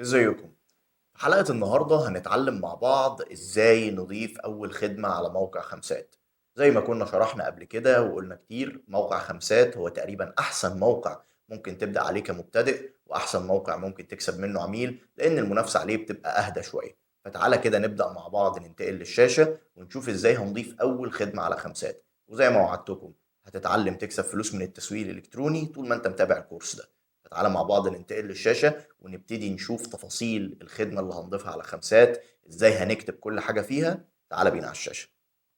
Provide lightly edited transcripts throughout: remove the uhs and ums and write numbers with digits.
ازيكم؟ في حلقة النهاردة هنتعلم مع بعض ازاي نضيف أول خدمة على موقع خمسات. زي ما كنا شرحنا قبل كده وقلنا كتير، موقع خمسات هو تقريبا أحسن موقع ممكن تبدأ عليه كمبتدئ، وأحسن موقع ممكن تكسب منه عميل لأن المنافسة عليه بتبقى أهدى شوية. فتعالى كده نبدأ مع بعض، ننتقل للشاشة ونشوف ازاي هنضيف أول خدمة على خمسات. وزي ما وعدتكم، هتتعلم تكسب فلوس من التسويق الإلكتروني طول ما أنت متابع الكورس ده. فتعالى مع بعض ننتقل للشاشة ونبتدي نشوف تفاصيل الخدمة اللي هنضيفها على خمسات، ازاي هنكتب كل حاجة فيها. تعال بينا على الشاشة.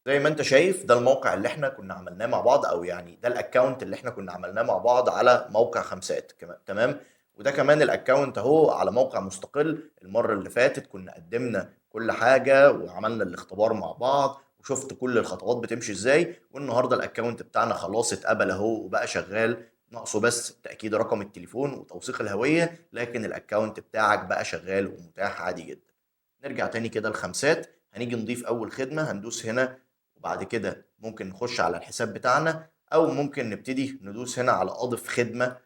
زي ما انت شايف، ده الموقع اللي احنا كنا عملناه مع بعض، او يعني ده الاكونت اللي احنا كنا عملناه مع بعض على موقع خمسات كمان. تمام. وده كمان الاكونت اهو على موقع مستقل. المرة اللي فاتت كنا قدمنا كل حاجة وعملنا الاختبار مع بعض وشفت كل الخطوات بتمشي ازاي، والنهارده الاكونت بتاعنا خلاص اتقبل اهو وبقى شغال. ناقصه بس تأكيد رقم التليفون وتوثيق الهوية، لكن الاكونت بتاعك بقى شغال ومتاح عادي جدا. نرجع تاني كده لخمسات، هنيجي نضيف اول خدمة، هندوس هنا. وبعد كده ممكن نخش على الحساب بتاعنا، او ممكن نبتدي ندوس هنا على اضف خدمة.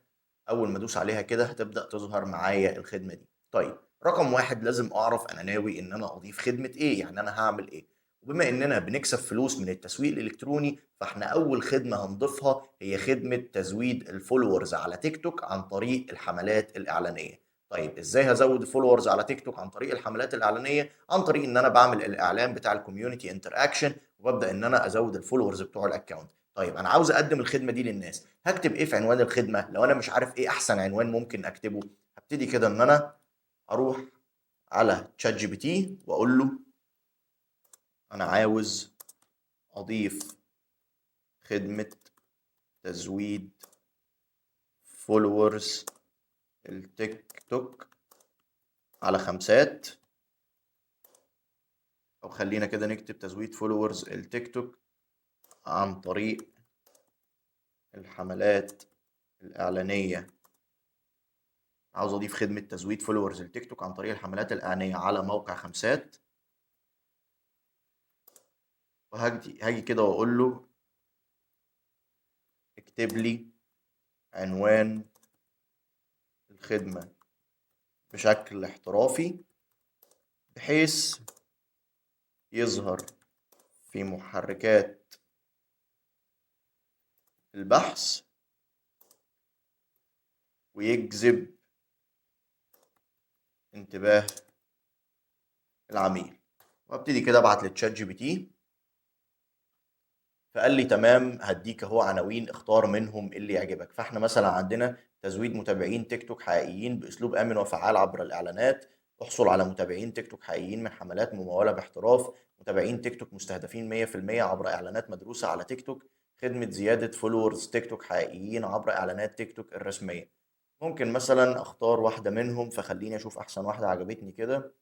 اول ما ادوس عليها كده هتبدأ تظهر معايا الخدمة دي. طيب، رقم واحد لازم اعرف انا ناوي ان انا اضيف خدمة ايه، يعني انا هعمل ايه. وبما اننا بنكسب فلوس من التسويق الالكتروني، فاحنا اول خدمة هنضيفها هي خدمة تزويد الفولورز على تيك توك عن طريق الحملات الاعلانية. طيب، ازاي هزود الفولورز على تيك توك عن طريق الحملات الاعلانيه؟ عن طريق ان انا بعمل الاعلان بتاع الكوميونتي انتر اكشن، وببدا ان انا ازود الفولورز بتوع الاكونت. طيب، انا عاوز اقدم الخدمه دي للناس، هكتب ايه في عنوان الخدمه لو انا مش عارف ايه احسن عنوان ممكن اكتبه؟ هبتدي كده ان انا اروح على تشات جي بي تي واقول له انا عاوز اضيف خدمه تزويد فولورز التيك توك على خمسات. او خلينا كده نكتب تزويد فولورز التيك توك عن طريق الحملات الإعلانية. عاوز أضيف خدمة تزويد فولورز التيك توك عن طريق الحملات الإعلانية على موقع خمسات. وهاجي كده وأقول له اكتب لي عنوان الخدمة بشكل احترافي، بحيث يظهر في محركات البحث ويجذب انتباه العميل. وابتدي كده ابعت للتشات جي بي تي، فقال لي تمام، هديك اهو عناوين اختار منهم اللي يعجبك. فاحنا مثلا عندنا تزويد متابعين تيك توك حقيقيين باسلوب امن وفعال عبر الاعلانات، احصل على متابعين تيك توك حقيقيين من حملات ممولة باحتراف، متابعين تيك توك مستهدفين 100% عبر اعلانات مدروسة على تيك توك، خدمة زيادة فولورز تيك توك حقيقيين عبر اعلانات تيك توك الرسمية. ممكن مثلا اختار واحدة منهم، فخليني اشوف احسن واحدة عجبتني كده.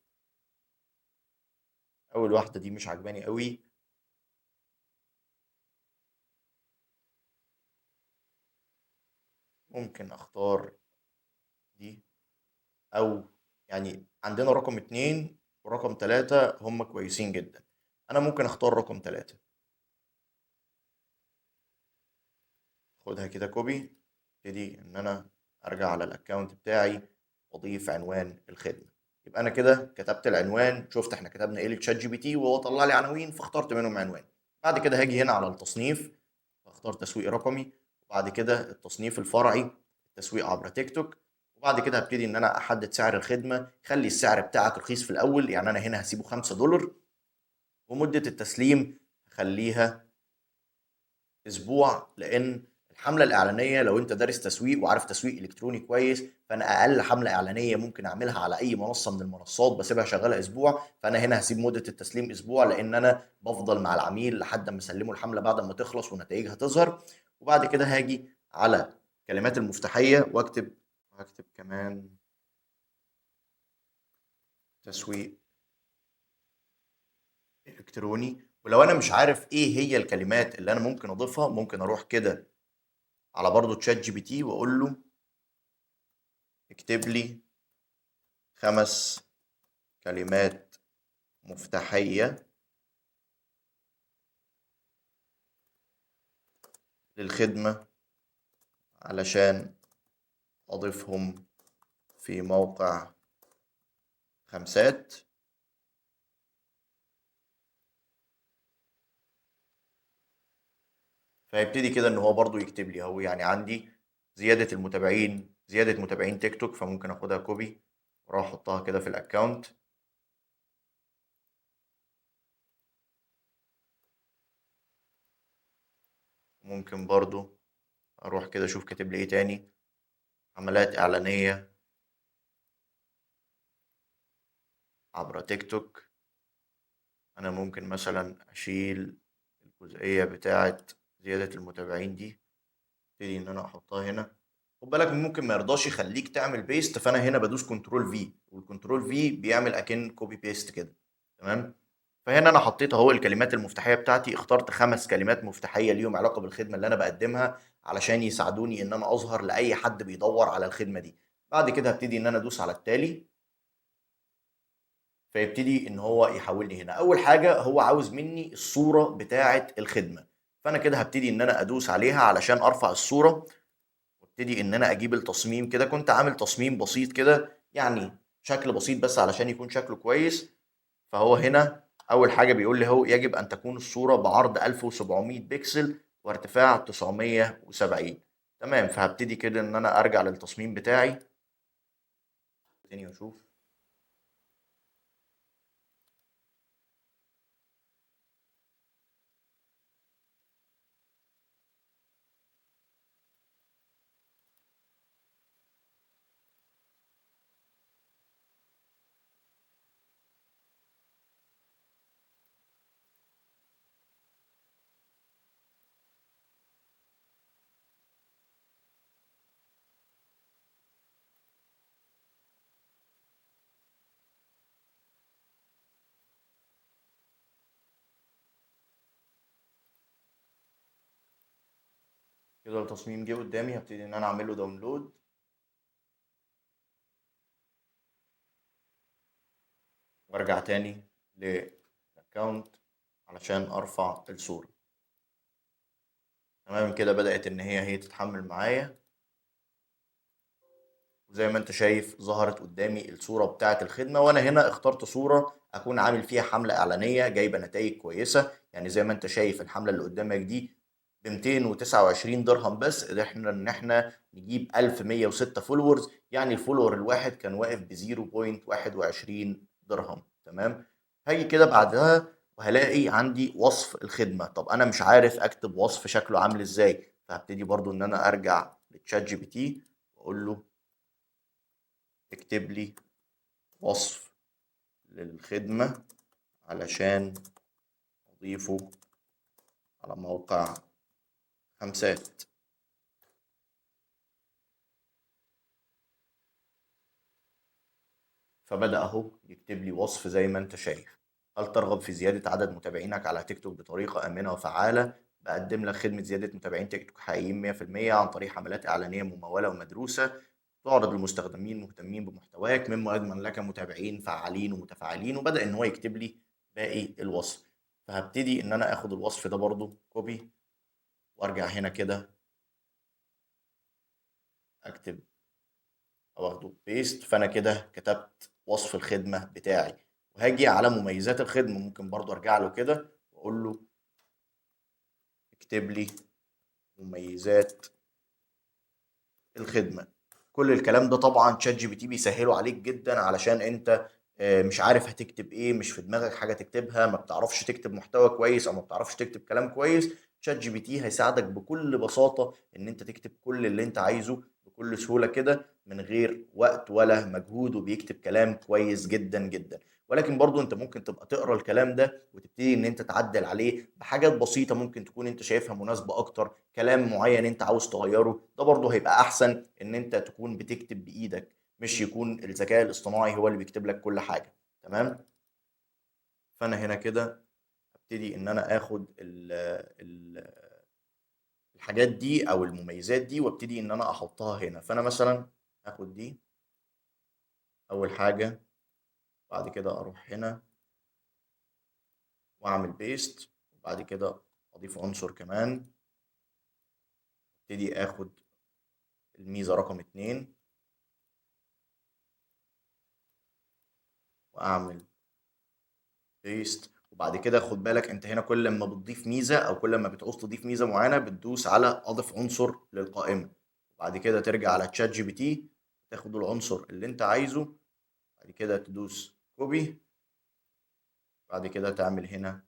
اول واحدة دي مش عجباني قوي. ممكن اختار دي. او يعني عندنا رقم اتنين ورقم تلاتة هم كويسين جدا. انا ممكن اختار رقم تلاتة. خدها كده كوبي. ابتدي ان انا ارجع على الاكونت بتاعي واضيف عنوان الخدمة. يبقى انا كده كتبت العنوان، شفت احنا كتبنا ايه للتشات جي بي تي وهو طلع لي عناوين، فاخترت منهم عنوان. بعد كده هاجي هنا على التصنيف، اختار تسويق رقمي. وبعد كده التصنيف الفرعي، التسويق عبر تيك توك. وبعد كده هبتدي ان انا احدد سعر الخدمه. خلي السعر بتاعك رخيص في الاول، يعني انا هنا هسيبه $5. ومده التسليم خليها اسبوع، لان الحمله الاعلانيه لو انت دارس تسويق وعارف تسويق الكتروني كويس، فانا اقل حمله اعلانيه ممكن اعملها على اي منصه من المنصات بسيبها شغاله اسبوع. فانا هنا هسيب مده التسليم اسبوع، لان انا بفضل مع العميل لحد ما اسلمه الحمله بعد ما تخلص ونتائجها تظهر. وبعد كده هاجي على الكلمات المفتاحيه واكتب، هكتب كمان تسويق الكتروني. ولو انا مش عارف ايه هي الكلمات اللي انا ممكن اضيفها، ممكن اروح كده على برضو تشات جي بي تي واقول له اكتب لي 5 كلمات مفتاحية للخدمة، علشان أضيفهم في موقع خمسات. فهيبتدي كده إن هو برضو يكتب لي أهو، يعني عندي زيادة متابعين تيك توك، فممكن آخدها كوبي وأروح أحطها كده في الأكاونت. ممكن برضو أروح كده أشوف كاتب لي إيه تاني. حملات إعلانية عبر تيك توك. أنا ممكن مثلا أشيل الجزئية بتاعة زيادة المتابعين دي، ابتدي إن أنا أحطها هنا. خد بالك ممكن ما يرضاش يخليك تعمل بيست، فأنا هنا بدوس كنترول في، والكنترول في بيعمل أكن كوبي بيست كده. تمام. فهنا انا حطيت اهو الكلمات المفتاحيه بتاعتي، اخترت 5 كلمات مفتاحيه ليهم علاقه بالخدمه اللي انا بقدمها، علشان يساعدوني ان انا اظهر لاي حد بيدور على الخدمه دي. بعد كده هبتدي ان انا ادوس على التالي، فيبتدي ان هو يحولني هنا. اول حاجه هو عاوز مني الصوره بتاعه الخدمه، فانا كده هبتدي ان انا ادوس عليها علشان ارفع الصوره، وابتدي ان انا اجيب التصميم كده. كنت عامل تصميم بسيط كده، يعني شكل بسيط بس علشان يكون شكله كويس. فهو هنا أول حاجة بيقول لي هو يجب أن تكون الصورة بعرض 1700 بكسل وارتفاع 970. تمام. فهبتدي كده إن أنا أرجع للتصميم بتاعي تاني وأشوف. كده التصميم جه قدامي، هبتدي إن أنا أعمل له داونلود وأرجع تاني للأكونت علشان أرفع الصورة. تمام كده بدأت إن هي تتحمل معايا، وزي ما انت شايف ظهرت قدامي الصورة بتاعة الخدمة. وانا هنا اخترت صورة اكون عامل فيها حملة اعلانية جايبة نتائج كويسة. يعني زي ما انت شايف الحملة اللي قدامك دي ب 229 درهم بس، قدرنا ان احنا نجيب 1106 فولورز، يعني الفولور الواحد كان واقف ب 0.21 درهم. تمام. هاجي كده بعدها وهلاقي عندي وصف الخدمة. طب انا مش عارف اكتب وصف شكله عامل ازاي، فهبتدي برضو ان انا ارجع لتشات جي بي تي واقول له اكتب لي وصف للخدمة علشان أضيفه على موقع خمسات. فبدأ أهو يكتب لي وصف زي ما أنت شايف. هل ترغب في زيادة عدد متابعينك على تيك توك بطريقة آمنة وفعالة؟ بقدم لك خدمة زيادة متابعين تيك توك حقيقيين 100% عن طريق حملات إعلانية ممولة ومدروسة، تعرض للمستخدمين مهتمين بمحتواك، مما يضمن لك متابعين فعالين ومتفاعلين. وبدأ إن هو يكتب لي باقي الوصف. فهبتدي إن أنا آخد الوصف ده برضو كوبي وأرجع هنا كده أكتب او اخده بيست. فانا كده كتبت وصف الخدمه بتاعي، وهاجي على مميزات الخدمه ممكن برضو ارجع له كده واقول له اكتب لي مميزات الخدمه. كل الكلام ده طبعا شات جي بي تي بيسهله عليك جدا، علشان انت مش عارف هتكتب ايه، مش في دماغك حاجه تكتبها، ما بتعرفش تكتب محتوى كويس او ما بتعرفش تكتب كلام كويس. شات جي بي تي هيساعدك بكل بساطه ان انت تكتب كل اللي انت عايزه بكل سهوله كده من غير وقت ولا مجهود، وبيكتب كلام كويس جدا جدا. ولكن برضو انت ممكن تبقى تقرا الكلام ده وتبتدي ان انت تعدل عليه بحاجات بسيطه ممكن تكون انت شايفها مناسبه اكتر. كلام معين انت عاوز تغيره، ده برضو هيبقى احسن ان انت تكون بتكتب بايدك، مش يكون الذكاء الاصطناعي هو اللي بيكتب لك كل حاجه. تمام. فانا هنا كده ابتدي ان انا اخد الحاجات دي او المميزات دي وابتدي ان انا احطها هنا. فانا مثلا اخد دي اول حاجه، بعد كده اروح هنا واعمل بيست، وبعد كده اضيف عنصر كمان. ابتدي اخد الميزه رقم 2، وأعمل paste. وبعد كده خُد بالك أنت هنا كل أمّا بتضيف ميزة أو كل أمّا بتعوز تضيف ميزة معيّنة بتدوس على أضِف عنصر للقائمة، وبعد كده ترجع على ChatGPT تاخد العنصر اللي أنت عايزه، بعد كده تدوس copy، بعد كده تعمل هنا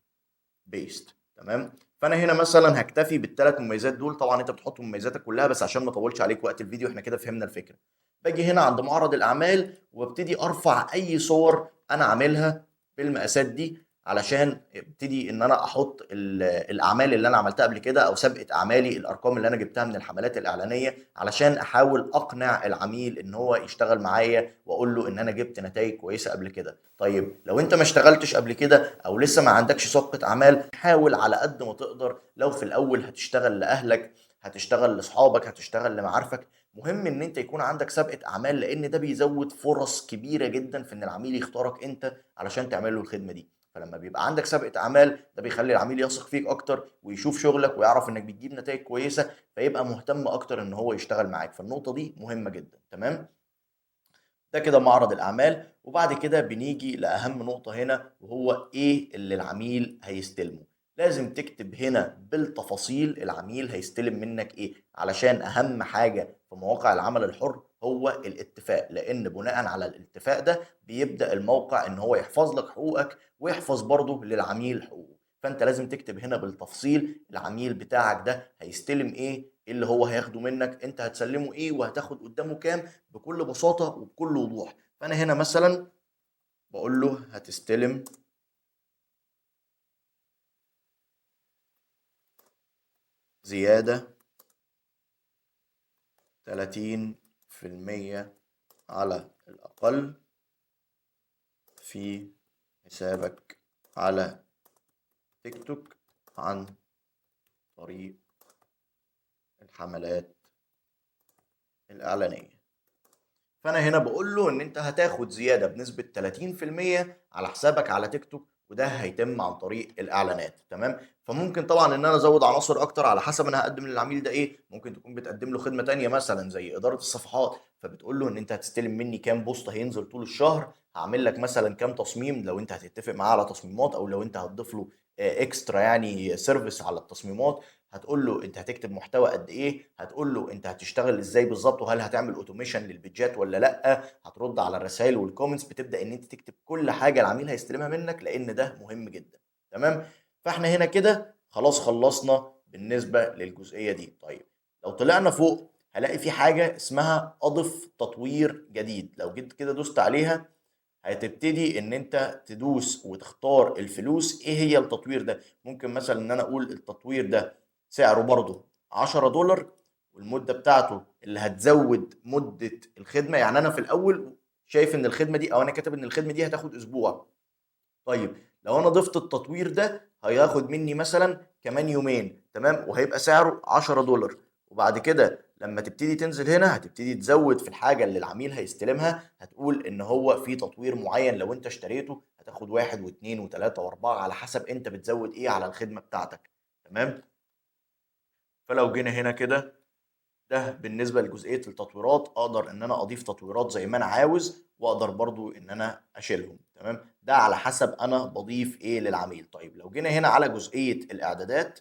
paste. تمام. فأنا هنا مثلًا هاكتفي بال3 مميزات دول، طبعًا أنت بتحط مميزاتك كلها بس عشان ما أطوّلش عليك وقت الفيديو إحنا كده فهمنا الفكرة. باجي هنا عند معرض الأعمال وابتدي أرفع أي صور أنا عاملها بالمقاسات دي، علشان ابتدي إن أنا أحط الأعمال اللي أنا عملتها قبل كده أو سابقة أعمالي، الأرقام اللي أنا جبتها من الحملات الإعلانية، علشان أحاول أقنع العميل إن هو يشتغل معايا وأقول له إن أنا جبت نتايج كويسة قبل كده. طيب لو أنت ما اشتغلتش قبل كده أو لسه ما عندكش سابقة أعمال، حاول على قد ما تقدر لو في الأول هتشتغل لأهلك، هتشتغل لأصحابك، هتشتغل لمعارفك، مهم إن أنت يكون عندك سابقة أعمال، لإن ده بيزود فرص كبيرة جدًا في إن العميل يختارك أنت علشان تعمل له الخدمة دي. فلما بيبقى عندك سابقة أعمال ده بيخلّي العميل يثق فيك أكتر ويشوف شغلك ويعرف إنك بتجيب نتايج كويسة، فيبقى مهتم أكتر إن هو يشتغل معاك، فالنقطة دي مهمة جدًا. تمام؟ ده كده معرض الأعمال، وبعد كده بنيجي لأهم نقطة هنا وهو إيه اللي العميل هيستلمه. لازم تكتب هنا بالتفاصيل العميل هيستلم منك إيه، علشان أهم حاجة في مواقع العمل الحر هو الاتفاق، لأن بناءً على الاتفاق ده بيبدأ الموقع إن هو يحفظ لك حقوقك ويحفظ برضه للعميل حقوقه. فأنت لازم تكتب هنا بالتفصيل العميل بتاعك ده هيستلم إيه، إيه اللي هو هياخده منك، أنت هتسلمه إيه وهتاخد قدامه كام، بكل بساطة وبكل وضوح. فأنا هنا مثلًا باقول له هتستلم زيادة 30% على الأقل في حسابك على تيك توك عن طريق الحملات الإعلانية. فأنا هنا باقول له إن أنت هتاخد زيادة بنسبة 30% على حسابك على تيك توك، وده هيتم عن طريق الإعلانات. تمام. فممكن طبعًا إن أنا أزوّد عناصر أكتر على حسب أنا هاقدّم للعميل ده إيه، ممكن تكون بتقدّم له خدمة تانية مثلًا زي إدارة الصفحات، فبتقول له إن أنت هتستلم مني كام بوست هينزل طول الشهر، هاعمل لك مثلًا كام تصميم لو أنت هتتفق معاه على تصميمات أو لو أنت هتضيف له extra يعني service على التصميمات. هتقول له أنت هتكتب محتوى قد إيه، هتقول له أنت هتشتغل إزاي بالضبط وهل هتعمل automation للبيدجات والّا لأ، هترد على الرسايل والcomments، بتبدأ إن أنت تكتب كل حاجة العميل هيستلمها منك لإن ده مهم جدًا. تمام. فإحنا هنا كده خلاص خلّصنا بالنسبة للجزئية دي. طيب لو طلعنا فوق هالاقي في حاجة اسمها أضِف تطوير جديد، لو جيت كده دوست عليها هتبتدي إن أنت تدوس وتختار الفلوس إيه هي التطوير ده. ممكن مثلًا إن أنا أقول التطوير ده سعره برضه $10 والمدة بتاعته اللي هتزوّد مدة الخدمة، يعني أنا في الأول شايف إن الخدمة دي أو أنا كاتب إن الخدمة دي هتاخد أسبوع. طيب لو أنا ضِفت التطوير ده هياخد منّي مثلًا كمان يومين. تمام. وهيبقى سعره $10. وبعد كده لمّا تبتدي تنزل هنا هتبتدي تزوّد في الحاجة اللي العميل هيستلمها، هتقول إن هو في تطوير معيّن لو أنت اشتريته هتاخد 1 و2 و3 و4 على حسب أنت بتزوّد إيه على الخدمة بتاعتك. تمام. فلو جينا هنا كده ده بالنسبة لجزئية التطويرات، أقدر إن أنا أضيف تطويرات زي ما أنا عاوز، وأقدر برضه إن أنا أشيلهم. تمام. ده على حسب أنا باضيف إيه للعميل. طيب لو جينا هنا على جزئية الإعدادات،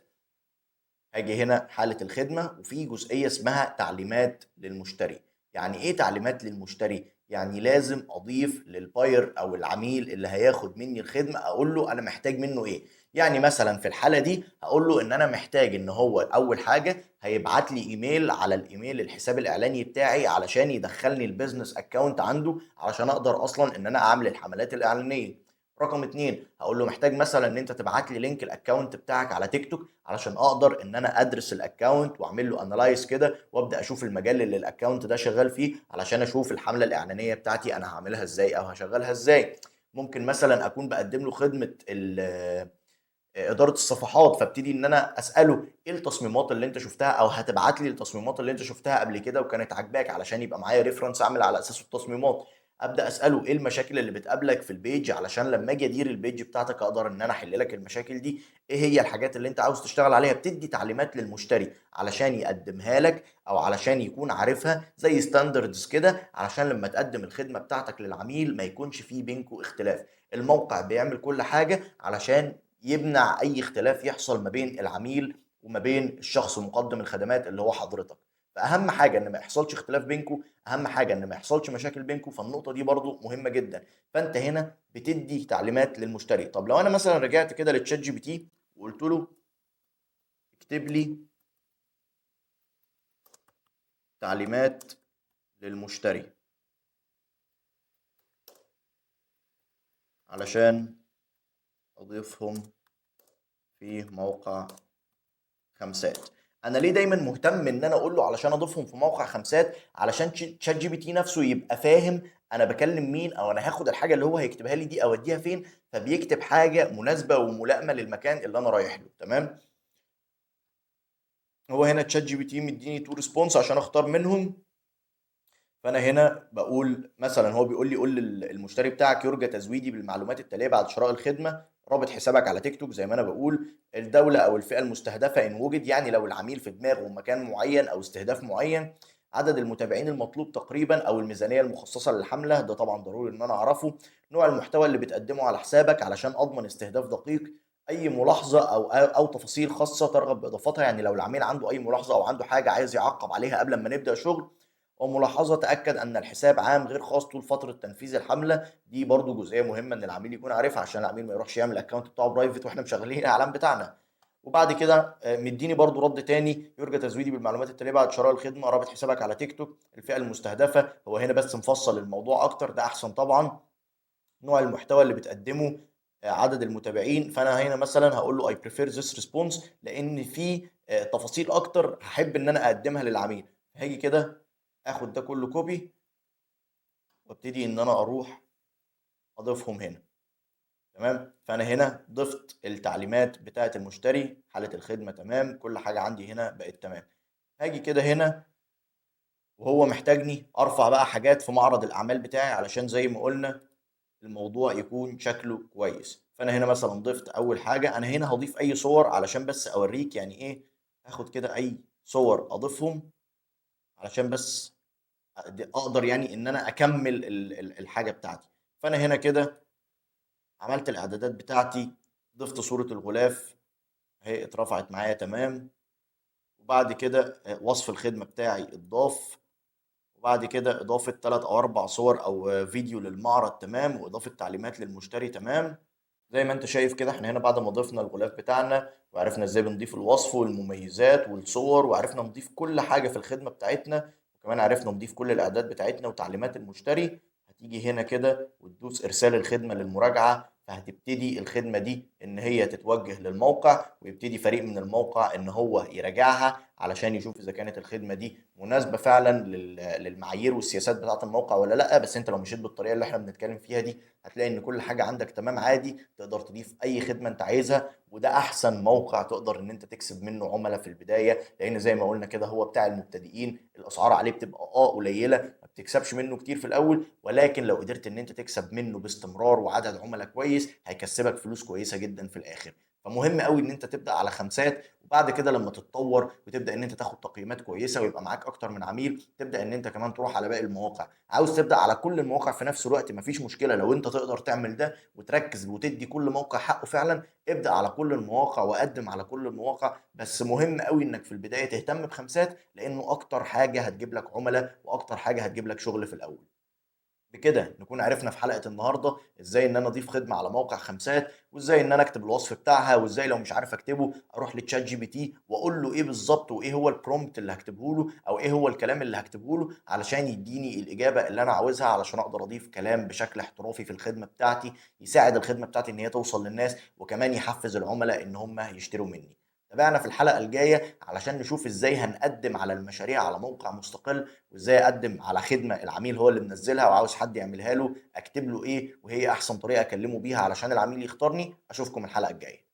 هاجي هنا حالة الخدمة وفي جزئية اسمها تعليمات للمشتري. يعني إيه تعليمات للمشتري؟ يعني لازم أضيف للbuyer أو العميل اللي هياخد منّي الخدمة أقول له أنا محتاج منّه إيه. يعني مثلًا في الحالة دي هاقول له إن أنا محتاج إن هو أول حاجة هيبعت لي إيميل على الإيميل الحساب الإعلاني بتاعي علشان يدخّلني الbusiness account عنده علشان أقدر أصلًا إن أنا أعمل الحملات الإعلانية. رقم 2 هاقول له محتاج مثلًا إن أنت تبعت لي لينك الaccount بتاعك على تيك توك علشان أقدر إن أنا أدرس الaccount وأعمل له analyze كده وأبدأ أشوف المجال اللي الaccount ده شغال فيه، علشان أشوف الحملة الإعلانية بتاعتي أنا هاعملها إزاي أو هاشغّلها إزاي. ممكن مثلًا أكون باقدّم له خدمة إدارة الصفحات، فابتدي إن أنا أسأله إيه التصميمات اللي أنت شُفتها أو هتبعت لي التصميمات اللي أنت شُفتها قبل كده وكانت عاجباك علشان يبقى معايا reference أعمل على أساسه التصميمات. أبدأ أسأله إيه المشاكل اللي بتقابلك في الpage علشان لمّا آجي أدير الpage بتاعتك أقدر إن أنا أحل لك المشاكل دي، إيه هي الحاجات اللي أنت عاوز تشتغل عليها، بتدّي تعليمات للمشتري علشان يقدّمها لك أو علشان يكون عارفها زي standards كده، علشان لمّا تقدّم الخدمة بتاعتك للعميل ما يكونش في بينكم اختلاف. الموقع بيعمل كل حاجة علشان يمنع أي اختلاف يحصل ما بين العميل وما بين الشخص مقدّم الخدمات اللي هو حضرتك. فأهم حاجة إن ما يحصلش اختلاف بينكم، أهم حاجة إن ما يحصلش مشاكل بينكم، فالنقطة دي برضه مهمة جدًا. فأنت هنا بتدّي تعليمات للمشتري. طب لو أنا مثلًا رجعت كده لChatGPT وقُلت له اكتب لي تعليمات للمشتري علشان أضيفهم في موقع خمسات. أنا ليه دايمًا مهتم إن أنا أقول له علشان أضيفهم في موقع خمسات، علشان ChatGPT نفسه يبقى فاهم أنا باكلم مين، أو أنا هاخد الحاجة اللي هو هيكتبها لي دي أودّيها فين، فبيكتب حاجة مناسبة وملائمة للمكان اللي أنا رايح له، تمام؟ هو هنا ChatGPT مدّيني two response عشان أختار منهم. فأنا هنا باقول مثلًا هو بيقول لي قُل المشتري بتاعك يُرجى تزويدي بالمعلومات التالية بعد شراء الخدمة، رابط حسابك على تيك توك زي ما أنا باقول، الدولة أو الفئة المستهدفة إن وُجد، يعني لو العميل في دماغه مكان معيّن أو استهداف معيّن، عدد المتابعين المطلوب تقريبًا أو الميزانية المخصصة للحملة، ده طبعًا ضروري إن أنا أعرفه، نوع المحتوى اللي بتقدمه على حسابك علشان أضمن استهداف دقيق، أي ملاحظة أو تفاصيل خاصة ترغب بإضافتها، يعني لو العميل عنده أي ملاحظة أو عنده حاجة عايز يعقّب عليها قبل أمّا نبدأ شغل. وملاحظة تأكد أن الحساب عام غير خاص طول فترة تنفيذ الحملة، دي برضه جزئية مهمة إن العميل يكون عارفها عشان العميل ما يروحش يعمل الأكونت بتاعه private وإحنا مشغلين الإعلان بتاعنا. وبعد كده مدّيني برضه رَد تاني، يُرجى تزويدي بالمعلومات التالية بعد شراء الخدمة، رابط حسابك على تيك توك، الفئة المستهدفة، هو هنا بس مفصّل الموضوع أكتر، ده أحسن طبعًا، نوع المحتوى اللي بتقدّمه، عدد المتابعين، فأنا هنا مثلًا هاقول له I prefer this response لإن في تفاصيل أكتر هاحب إن أنا أقدّمها للعميل. هاجي كده آخُد ده كُلّه copy وابتدي إن أنا أروح أضيفهم هنا، تمام. فأنا هنا ضفت التعليمات بتاعة المشتري، حالة الخدمة تمام، كل حاجة عندي هنا بقت تمام. هاجي كده هنا وهو محتاجني أرفع بقى حاجات في معرض الأعمال بتاعي علشان زي ما قُلنا الموضوع يكون شكله كويس. فأنا هنا مثلًا ضِفت أول حاجة، أنا هنا هاضيف أي صور علشان بس أورّيك يعني إيه آخُد كده أي صور أضيفهم علشان بس أقدر يعني إن أنا أكمّل الحاجة بتاعتي. فأنا هنا كده عملت الإعدادات بتاعتي، ضِفت صورة الغلاف أهي اترفعت معايا تمام، وبعد كده وصف الخدمة بتاعي اتضاف، وبعد كده إضافة 3 أو 4 صور أو فيديو للمعرض تمام، وإضافة تعليمات للمشتري تمام. زي ما أنت شايف كده إحنا هنا بعد ما ضِفنا الغلاف بتاعنا، وعرفنا إزاي بنضيف الوصف والمميزات والصور، وعرفنا نضيف كل حاجة في الخدمة بتاعتنا، وكمان عرفنا نضيف كل الإعدادات بتاعتنا وتعليمات المشتري، هتيجي هنا كده وتدوس إرسال الخدمة للمراجعة، فهتبتدي الخدمة دي إن هي تتوجه للموقع، ويبتدي فريق من الموقع إن هو يراجعها علشان يشوف إذا كانت الخدمة دي مناسبة فعلًا للمعايير والسياسات بتاعة الموقع والّا لأ. بس أنت لو مشيت بالطريقة اللي إحنا بنتكلم فيها دي، هتلاقي إن كل حاجة عندك تمام عادي، تقدر تضيف أي خدمة أنت عايزها، وده أحسن موقع تقدر إن أنت تكسب منه عُملا في البداية، لإن زي ما قُلنا كده هو بتاع المبتدئين، الأسعار عليه بتبقى قليلة، ما بتكسبش منه كتير في الأول، ولكن لو قدرت إن أنت تكسب منه باستمرار وعدد عُملا كويس، هيكسبك فلوس كويسة جدًا في الآخر. فمهم أوي إن أنت تبدأ على خمسات، وبعد كده لمّا تتطور وتبدأ إن أنت تاخد تقييمات كويسة ويبقى معاك أكتر من عميل، تبدأ إن أنت كمان تروح على باقي المواقع. عاوز تبدأ على كل المواقع في نفس الوقت ما فيش مشكلة، لو أنت تقدر تعمل ده وتركّز وتدّي كل موقع حقّه فعلًا، ابدأ على كل المواقع وقدّم على كل المواقع، بس مهم أوي إنّك في البداية تهتم بخمسات، لإنه أكتر حاجة هتجيب لك عُملا وأكتر حاجة هتجيب لك شغل في الأول. بكده نكون عرفنا في حلقة النهارده إزاي إن أنا أضيف خدمة على موقع خمسات، وإزاي إن أنا أكتب الوصف بتاعها، وإزاي لو مش عارف أكتبه أروح لChatGPT وأقول له إيه بالضبط وإيه هو الprompt اللي هاكتبه له، أو إيه هو الكلام اللي هاكتبه له علشان يدّيني الإجابة اللي أنا عاوزها، علشان أقدر أضيف كلام بشكل احترافي في الخدمة بتاعتي، يساعد الخدمة بتاعتي إن هي توصل للناس، وكمان يحفّز العُملا إن هم يشتروا منّي. تابعنا في الحلقة الجاية علشان نشوف إزاي هنقدّم على المشاريع على موقع مستقل، وإزاي أقدّم على خدمة العميل هو اللي منزّلها وعاوز حد يعملها له، أكتب له إيه، وهي أحسن طريقة أكلّمه بيها علشان العميل يختارني. أشوفكم الحلقة الجاية.